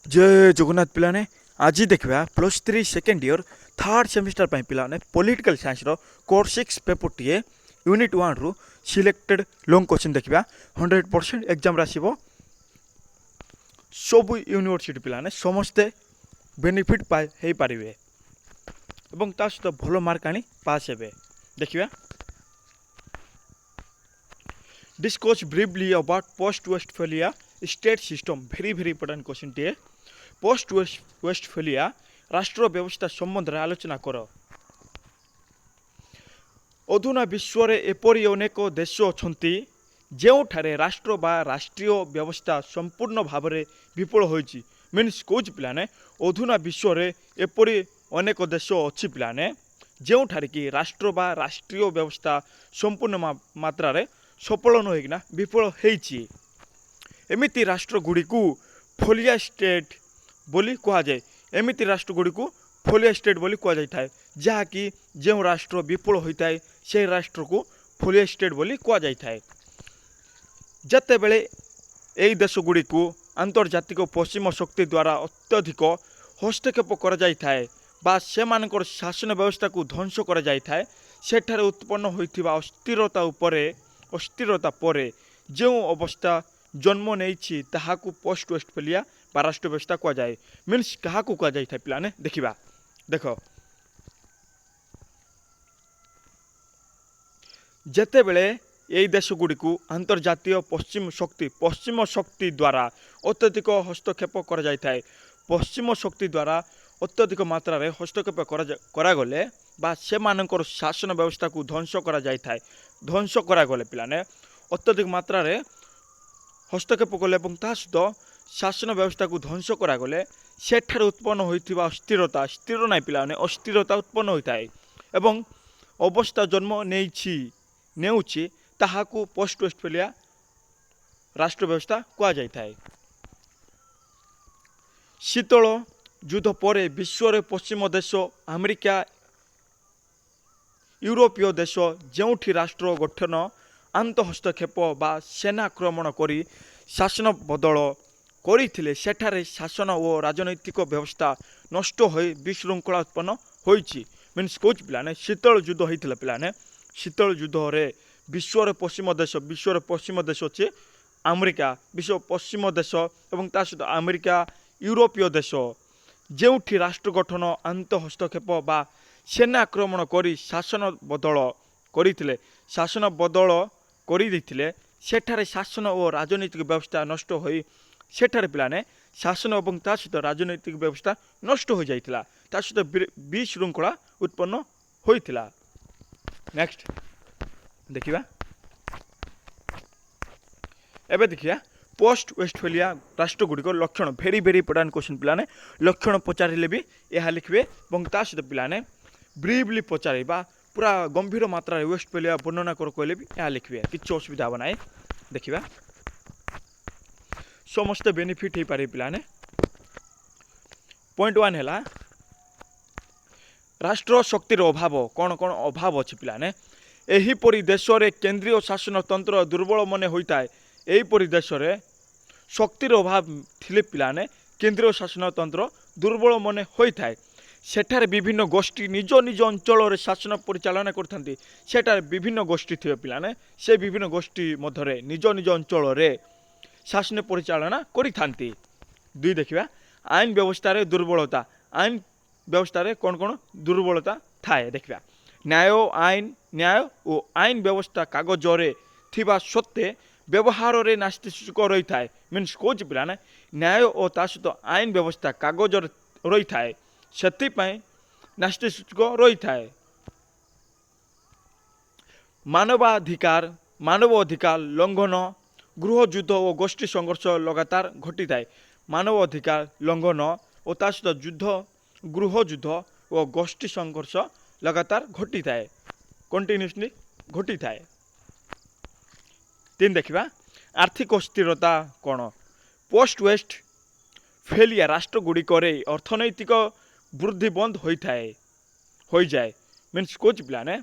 जय जगन्नाथ पिलाने आज देखा plus three second year third semester पिलाने पॉलिटिकल साइंस कोर 6 पेपर टी यूनिट 1 रु सिलेक्टेड लॉन्ग क्वेश्चन देखा 100% एग्जाम आसो सब यूनिवर्सिटी पिलाने समस्ते बेनिफिट हो पारे और ता सहित भल मार्क आनी पास हे देखा discuss briefly about post Westphalia state system very very important question टे पोस्ट वेस्टफेलिया राष्ट्र व्यवस्था संबंध में आलोचना कर अधुना विश्व में एपरी अनेक देश अच्छा जोठारे राष्ट्र बा राष्ट्रीय व्यवस्था संपूर्ण भाव में विफल होइछि मीन्स कौच पिलाने अधुना विश्व में एपरी अनेक देश अच्छी पिलाने जोठारे कि राष्ट्र बा राष्ट्रीय व्यवस्था संपूर्ण मात्रा रे सफल न होइकिना विफल होइछि एमिति राष्ट्र गुड़ी को फोलिया स्टेट बोली कह जाए एमिति राष्ट्र गुड़ी को फोलिया स्टेट बोली कह जाए जहाँकि जो राष्ट्र विफल होता है से राष्ट्र को फोलिया स्टेट बोली कह जाए जते बेले यही देश गुड़ी को आंतर्जातिक पश्चिम शक्ति द्वारा अत्यधिक हस्तक्षेप कर जाए बा से मानकर शासन व्यवस्था को ध्वंस कर जाए सेठारे उत्पन्न होइथिबा अस्थिरता पर जो अवस्था जन्म नहीं ताहाकू पोस्ट वेस्टफेलिया बा राष्ट्र व्यवस्था कह जाए मीन्स क्या कह जाए पिलाने देखा देख जेते बेले यही देश गुड़ी को अंतर्जातीय पश्चिम शक्ति द्वारा अत्यधिक हस्तक्षेप कर जाए पश्चिम शक्ति द्वारा अत्यधिक मात्रा रे हस्तक्षेप करागले बा से मानकर शासन व्यवस्था को ध्वंस करा जाए ध्वंस करागले पिलाने अत्यधिक मात्रा रे हस्तक्षेप कले सहित शासन व्यवस्था को ध्वंस करागले सेठारे उत्पन्न होइथिबा अस्थिरता स्थिर नाई पिलाने अस्थिरता उत्पन्न होता है एवं अवस्था जन्म नेउछि ताहाकू पोस्ट वेस्टफेलिया राष्ट्र व्यवस्था कह जाए शीतल युद्ध पर विश्व पश्चिम देश अमेरिका यूरोपीय देश जोठी राष्ट्र गठन आंत हस्तक्षेप बा सेना आक्रमण करी शासन बदल करथिले सेठारे शासन और राजनैतिक व्यवस्था नष्ट हो विशृंखला उत्पन्न होइछि मीन्स कौच पिलाने शीतल युद्ध होता पिलाने शीतल युद्ध रे विश्व पश्चिम देश अच्छे अमेरिका विश्व पश्चिम देश और ता सहित अमेरिका यूरोपीय देश जोठी राष्ट्र गठन आंत हस्तक्षेप बा सेना आक्रमण करी शासन बदल करथिले शासन बदल कर सेठारे शासन और राजनैतिक व्यवस्था नष्ट हो सेठारे पिलाने शासन और ता सहित राजनैतिक व्यवस्था नष्ट हो जाइथिला ता सहित विशृंखला उत्पन्न होइथिला नेक्स्ट देखिबा एबे देखिया पोस्ट वेस्टफेलिया राष्ट्र गुड़िक लक्षण भेरी भेरी इंपोर्टेंट क्वेश्चन पिलाने लक्षण पचारे भी यह लिखे और ता सहित पिलाने ब्रीफली पचारे पूरा गंभीर मात्रा वेस्टफेलिया वर्णना कर कहले भी यहाँ लिखे किसी असुविधा हे ना देखा समस्त बेनिफिट हो पारे पिलाने पॉइंट 1 है राष्ट्र शक्तिर अभाव कौन कौन अभाव अच्छी पिलाने एहीपरी देश में केंद्रीय शासन तंत्र दुर्बल मन होता है यहीपरी देश में शक्तिर अभाव थिले पिलाने केंद्रीय शासन तंत्र दुर्बल मन होता है सेठारे विभिन्न गोष्ठी निज निज अंचल शासन परिचालना करथांती सेठारे विभिन्न गोष्ठी थे पिलाने से विभिन्न गोष्ठी मध्य निज निज अंचल शासन परिचालना करिथांती दुई देखिबा आईन व्यवस्था रे दुर्बलता आईन व्यवस्था रे कौन कौन दुर्बलता थाए देखिबा न्याय और आईन व्यवस्था कागज रे थिबा सत्ते व्यवहार रे नास्तिक रही थाए मीन्स कौच पिलाने न्याय और ता सहित आईन व्यवस्था कागज रही थाए सेथिपाई नास्तिक रही थाए मानव अधिकार लंघन गृह युद्ध और गोष्ठी संघर्ष लगातार घटी थाए मानव अधिकार लंघन और ता सहित युद्ध गृह युद्ध और गोष्ठी संघर्ष लगातार घटी थाए कंटिन्यूसली घटी थाए 3 देखिबा आर्थिक अस्थिरता कौन पोस्ट वेस्ट फेलिया राष्ट्र गुड़िक अर्थनैतिक वृद्धि बंद हो जाए मीन्स कौच पिलाने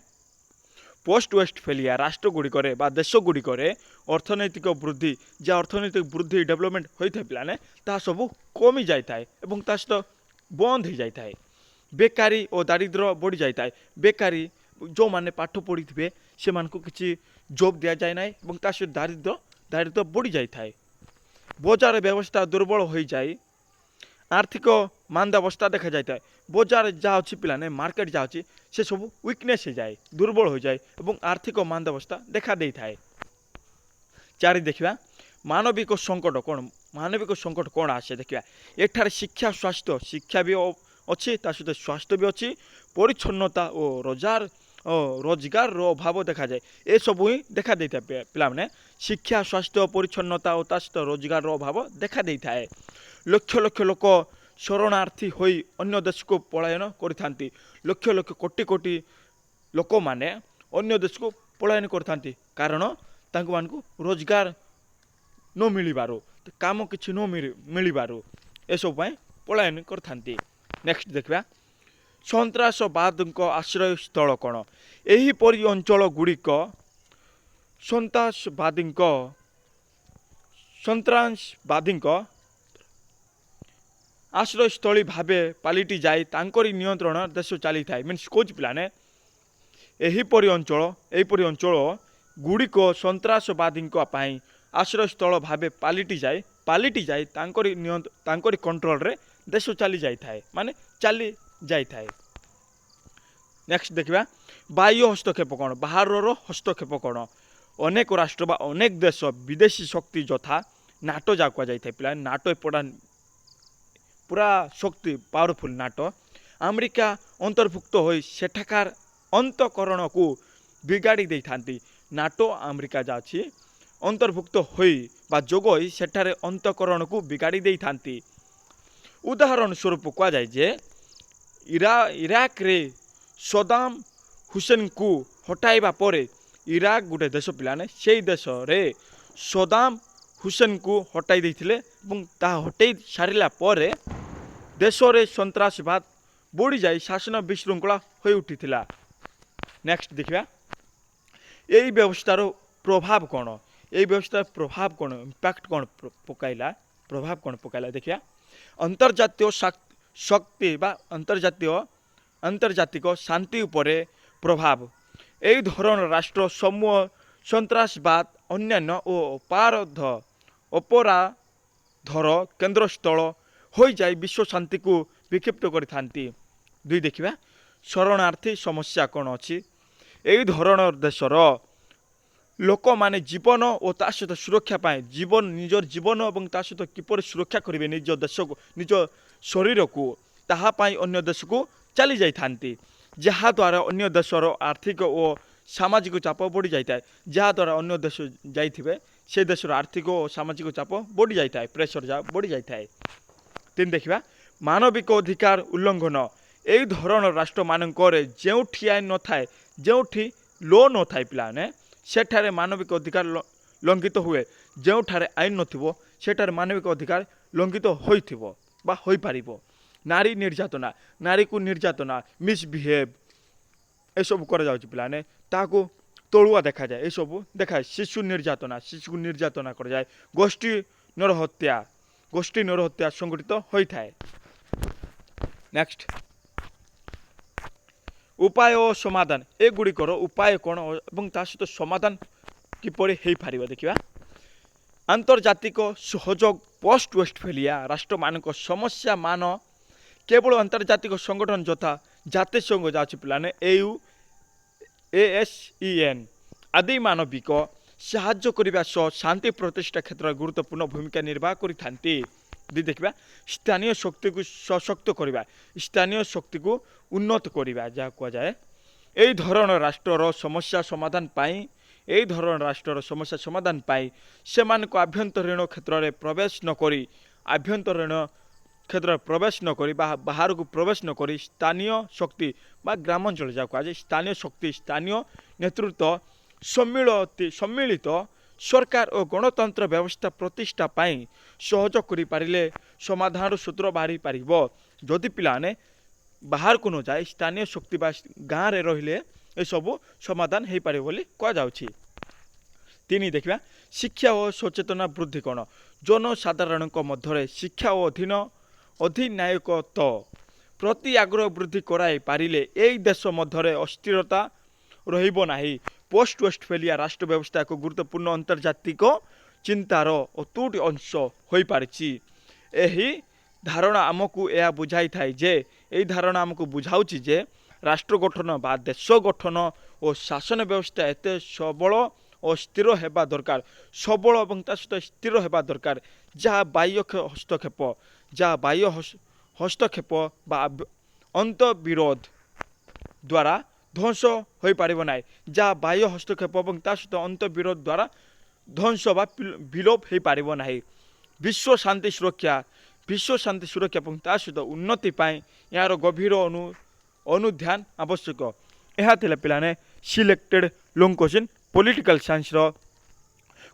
पोस्ट वेस्टफेलिया राष्ट्रगुड़िकर बा देशगुड़िकर अर्थनैतिक वृद्धि जहाँ अर्थनैतिक वृद्धि डेवलपमेंट होता है पिलाने ता सब कमी जाए और ता सहित बंद हो जाए। बेकारी और दारिद्र बढ़ी जाए। बेकारी जो मैंने पाठ पढ़ी थे से किसी जॉब दि जाए ना ता सहित दारिद्र दारिद्र बढ़ी जाए। बजार व्यवस्था दुर्बल हो जाए। आर्थिक मांदावस्था देखा जाए। बजार जहाँ अच्छी पिलाने मार्केट जहाँ अच्छी से सब वीकनेस हो जाए दुर्बल हो जाए और आर्थिक मांदावस्था देखा दे थाए। चारि देखा मानविक संकट कौन मानविक संकट कौन आसे देखा एठार शिक्षा स्वास्थ्य शिक्षा भी अच्छी ता सहित स्वास्थ्य भी अच्छी परिच्छन्नता और रोजगार अभाव देखा जाए ये सब ही देखा दे था पिलाने शिक्षा स्वास्थ्य परिच्छन्नता और ता सहित रोजगार अभाव देखा दे था। लक्ष लक्ष लोक शरणार्थी होई अन्य देश को पलायन करथांती। लक्ष लक्ष कोटि कोटि लोक माने अन्य देश को पलायन करथांती कारण तांको मानकु रोजगार न मिलिबारो काम किछि न मिलिबारो ए सब पय पलायन करथांती। नेक्स्ट देखबा सन्त्रासवाद आश्रय स्थल कौन एहीपरि अंचल गुड़िक सन्त्रासवादी आश्रयस्थली भावे पलटि जाए तांकरी नियंत्रण देश चली था मीन्स कौच पिलाने एहीपरि अंचल गुड़िक सन्त्रासवादी आश्रयस्थल भावे पलटि जाए तांकरी कंट्रोल रे देश चली जाए माने चली जाए। नेक्स्ट देखा बाह्य हस्तक्षेप कौन बाहर हस्तक्षेप कौन अनेक राष्ट्र बा अनेक देश विदेशी शक्ति यथा नाटो जा कहुई पिला नाटो पूरा शक्ति पावरफुल नाटो अमेरिका अंतर्भुक्त हो सेठाकार अंतकरण को बिगाड़ी दे थांती। नाटो अमेरिका जाची अंतर्भुक्त होई बा जोग होई सेठारे अंतकरण को बिगाड़ी दे थांती। उदाहरण स्वरूप कह जाए जे इराक रे सदाम हुसैन को हटाइबा परे इराक गोटे देश पिलाने से देश रे सदाम हुसैन को हटाई देथिले हटाई सारिला परे देश रे सन्त्रासवाद बढ़ी जाए शासन विशृंखला हो उठिथिला। नेक्स्ट देखा यही व्यवस्थार प्रभाव कौन यही व्यवस्थार प्रभाव कौन इम्पैक्ट कौन पकाइला प्रभाव कौन पकाइला देखिया अंतर्जातीय शक्ति बा अंतर्जातिक शांति उपरे प्रभाव यही धरण राष्ट्र समूह सन्त्रासवाद अन्यान्य और अपराधर केन्द्रस्थल हो जाए विश्व शांति को विक्षिप्त करथांती। दुई देखिबा शरणार्थी समस्या कौन अच्छी यही धरण देशर लोक माने जीवन और ता सहित सुरक्षा पाए जीवन निजर जीवन और ता सहित किपर सुरक्षा करेंगे निज देश को निज शरीर को ताहापाई अन्य देश को चली जाती जहाद्वारा अन्य देशर आर्थिक और सामाजिक चाप बढ़ी जाए जहाद्वारा अन्य देश जाइथिबे से देशर आर्थिक और सामाजिक चाप बढ़ी जाए प्रेसर जा बढ़ी जाए। तीन देखा मानविक अधिकार उल्लंघन यही धरण राष्ट्र मानकर जो आईन न थाए जो लो न थाए पिलाने सेठारे मानविक अधिकार लंघित हुए जो आईन नथिबो सेठारे मानविक अधिकार लंघित होइथिबो बा होई पारिबो। नारी निर्यातना नारी को निर्यातना मिसबिहेव ए सब करा जाउछि पिलाने ताको तलुआ देखा जाए ये सब देखा शिशु निर्यातना कर जाए गोष्ठी नरहत्या संगठित होता है। नेक्स्ट उपाय और समाधान ए गुड़िकर उपाय कौन और ता सहित समाधान किपरि हेई पारिबो देखिबा आंतर्जातिक सहयोग पोस्ट वेस्टफेलिया राष्ट्र मानक समस्या मान केवल आंतर्जातिक संगठन यथा जातिसंघ जाछि पिलाने EU ASEAN आदि मानविक साहाय्य करने सह शांति प्रतिष्ठा क्षेत्र में गुरुत्वपूर्ण भूमिका निर्वाह करिथांती। देखा स्थानीय शक्ति को सशक्त करवा स्थानीय शक्ति को उन्नत करवा जहाँ कह जाए यही धरण राष्ट्र समस्या समाधान पाई यही धरण राष्ट्र समस्या समाधान पाई से आभ्यंतरीण क्षेत्र में प्रवेश न करी आभ्यंतरीण क्षेत्र प्रवेश न करी बाहर को प्रवेश न करी स्थानीय शक्ति बा ग्रामांचल जहाँ कह जाए स्थानीय शक्ति स्थानीय नेतृत्व सम्मिलित सरकार और गणतंत्र व्यवस्था प्रतिष्ठा पाई सहयोग करि पारिले समाधान सूत्र बाहरी पारिबो। जदि पिलाने बाहर को न जाए स्थानीय शक्ति बा गाँव रे रहिले ଏସବୁ ସମାଧାନ ହୋଇପାରିବ ବୋଲି କୁହାଯାଉଛି। 3 ଦେଖିବା ଶିକ୍ଷା ଓ ସଚେତନା ବୃଦ୍ଧି କ'ଣ? ଜନସାଧାରଣଙ୍କ ମଧ୍ୟରେ ଶିକ୍ଷା ଓ ଅଧିନାୟକତ୍ୱ ପ୍ରତି ଆଗ୍ରହ ବୃଦ୍ଧି କରାଇ ପାରିଲେ ଏହି ଦେଶ ମଧ୍ୟରେ ଅସ୍ଥିରତା ରହିବ ନାହିଁ। ପୋଷ୍ଟ ୱେଷ୍ଟଫେଲିଆ ରାଷ୍ଟ୍ର ବ୍ୟବସ୍ଥା ଏକ ଗୁରୁତ୍ୱପୂର୍ଣ୍ଣ ଆନ୍ତର୍ଜାତିକ ଚିନ୍ତାର ଅତୁଟ ଅଂଶ ହୋଇପାରିଛି। ଏହି ଧାରଣା ଆମକୁ ଏହା ବୁଝାଇଥାଏ ଯେ ଏହି ଧାରଣା ଆମକୁ ବୁଝାଉଛି ଯେ ରାଷ୍ଟ୍ର ଗଠନ ବା ଦେଶ ଗଠନ ଓ ଶାସନ ବ୍ୟବସ୍ଥା ଏତେ ସବଳ ଓ ସ୍ଥିର ହେବା ଦରକାର, ସବଳ ଏବଂ ତା ସହିତ ସ୍ଥିର ହେବା ଦରକାର, ଯାହା ବାହ୍ୟ ହସ୍ତକ୍ଷେପ ବା ଅନ୍ତର୍ବିରୋଧ ଦ୍ୱାରା ଧ୍ୱଂସ ହୋଇପାରିବ ନାହିଁ। ଯାହା ବାହ୍ୟ ହସ୍ତକ୍ଷେପ ଏବଂ ତା ସହିତ ଅନ୍ତର୍ବିରୋଧ ଦ୍ୱାରା ଧ୍ୱଂସ ବା ବିଲୋପ ହୋଇପାରିବ ନାହିଁ। ବିଶ୍ୱ ଶାନ୍ତି ସୁରକ୍ଷା ଏବଂ ତା ସହିତ ଉନ୍ନତି ପାଇଁ ଏହାର ଗଭୀର ଅନୁଧ୍ୟାନ ଆବଶ୍ୟକ। ଏହା ଥିଲା ପିଲାମାନେ ସିଲେକ୍ଟେଡ୍ ଲଙ୍ଗ୍ କ୍ୱେଶ୍ଚିନ୍ ପଲିଟିକାଲ ସାଇନ୍ସର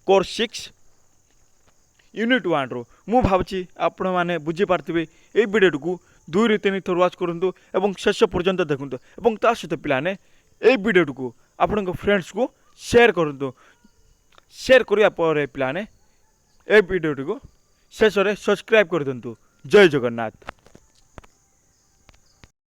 କୋର୍ସ 6 ୟୁନିଟ୍ 1ରୁ। ମୁଁ ଭାବୁଛି ଆପଣମାନେ ବୁଝିପାରୁଥିବେ। ଏହି ଭିଡ଼ିଓଟିକୁ 2ରୁ 3 ଥର ୱାଚ୍ କରନ୍ତୁ ଏବଂ ଶେଷ ପର୍ଯ୍ୟନ୍ତ ଦେଖନ୍ତୁ ଏବଂ ତା ସହିତ ପିଲାମାନେ ଏହି ଭିଡ଼ିଓଟିକୁ ଆପଣଙ୍କ ଫ୍ରେଣ୍ଡସ୍କୁ ସେୟାର କରନ୍ତୁ। ସେୟାର କରିବା ପରେ ପିଲାମାନେ ଏହି ଭିଡ଼ିଓଟିକୁ ଶେଷରେ ସବସ୍କ୍ରାଇବ୍ କରିଦିଅନ୍ତୁ। ଜୟ ଜଗନ୍ନାଥ।